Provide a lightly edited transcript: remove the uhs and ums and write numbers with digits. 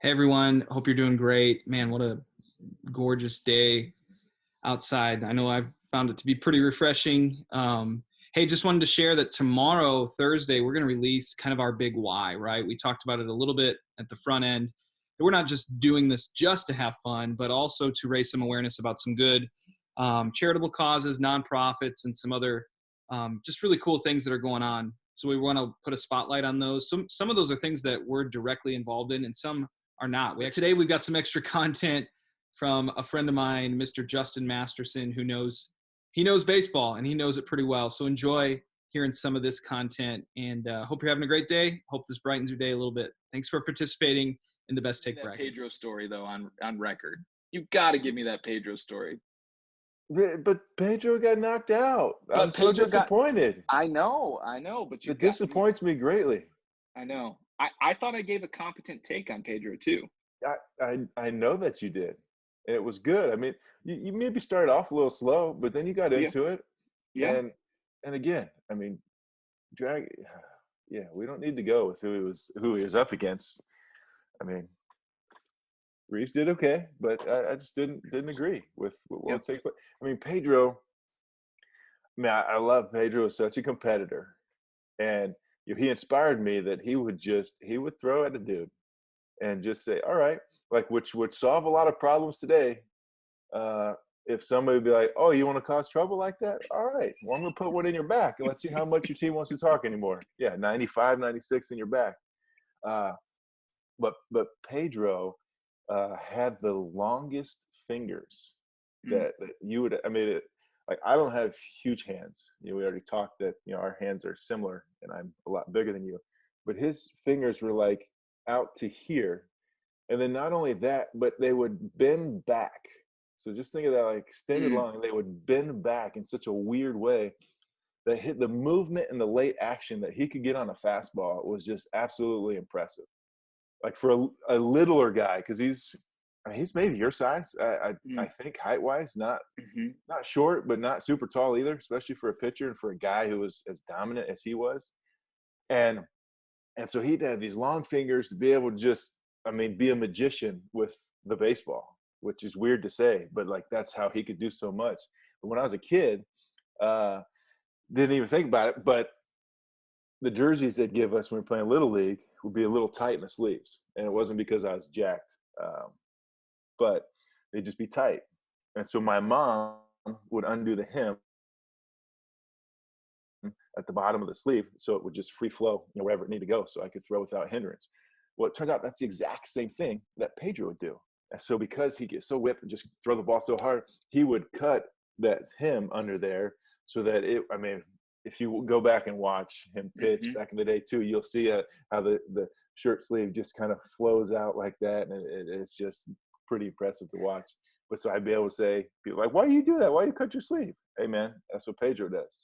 Hey everyone, hope you're doing great. Man, what a gorgeous day outside. I know I've found it to be pretty refreshing. Hey, just wanted to share that tomorrow, Thursday, we're going to release kind of our big why, right? We talked about it a little bit at the front end. We're not just doing this just to have fun, but also to raise some awareness about some good charitable causes, nonprofits, and some other just really cool things that are going on. So we want to put a spotlight on those. Some of those are things that we're directly involved in, and some are not. Today we've got some extra content from a friend of mine, Mr. Justin Masterson, who knows baseball and he knows it pretty well. So enjoy hearing some of this content, and hope you're having a great day. Hope this brightens your day a little bit. Thanks for participating in the Best Take Bracket. Pedro story though on record. You got to give me that Pedro story. But Pedro got knocked out. I'm so disappointed. I know, but it disappoints me greatly. I know. I thought I gave a competent take on Pedro too. I know that you did. And it was good. I mean, you maybe started off a little slow, but then you got into it. Yeah. And again, I mean, we don't need to go with who he was up against. I mean, Reeves did okay, but I just didn't agree with what takes place. I mean, Pedro. I mean, I love Pedro as such a competitor, and he inspired me that he would throw at a dude, and just say, "All right," like which would solve a lot of problems today. If somebody would be like, "Oh, you want to cause trouble like that? All right, well, I'm gonna put one in your back, and let's see how much your team wants to talk anymore." Yeah, 95, 96 in your back. But Pedro had the longest fingers that you would. I mean, like I don't have huge hands. We already talked that our hands are similar, and I'm a lot bigger than you. But his fingers were like out to here, and then not only that, but they would bend back. So just think of that, like extended long. They would bend back in such a weird way that hit the movement and the late action that he could get on a fastball was just absolutely impressive. Like for a littler guy, because he's maybe your size. I think height wise, not short, but not super tall either, especially for a pitcher and for a guy who was as dominant as he was. And so he'd have these long fingers to be able to just, be a magician with the baseball, which is weird to say, but like that's how he could do so much. But when I was a kid, didn't even think about it, but the jerseys they'd give us when we were playing Little League would be a little tight in the sleeves. And it wasn't because I was jacked, but they'd just be tight. And so my mom would undo the hem at the bottom of the sleeve so it would just free flow wherever it needed to go so I could throw without hindrance. Well, it turns out that's the exact same thing that Pedro would do. And so because he gets so whipped and just throw the ball so hard, he would cut that hem under there so that if you go back and watch him pitch back in the day too, you'll see how the shirt sleeve just kind of flows out like that. And it's just pretty impressive to watch. But so I'd be able to say, people like, why do you do that? Why do you cut your sleeve? Hey man, that's what Pedro does.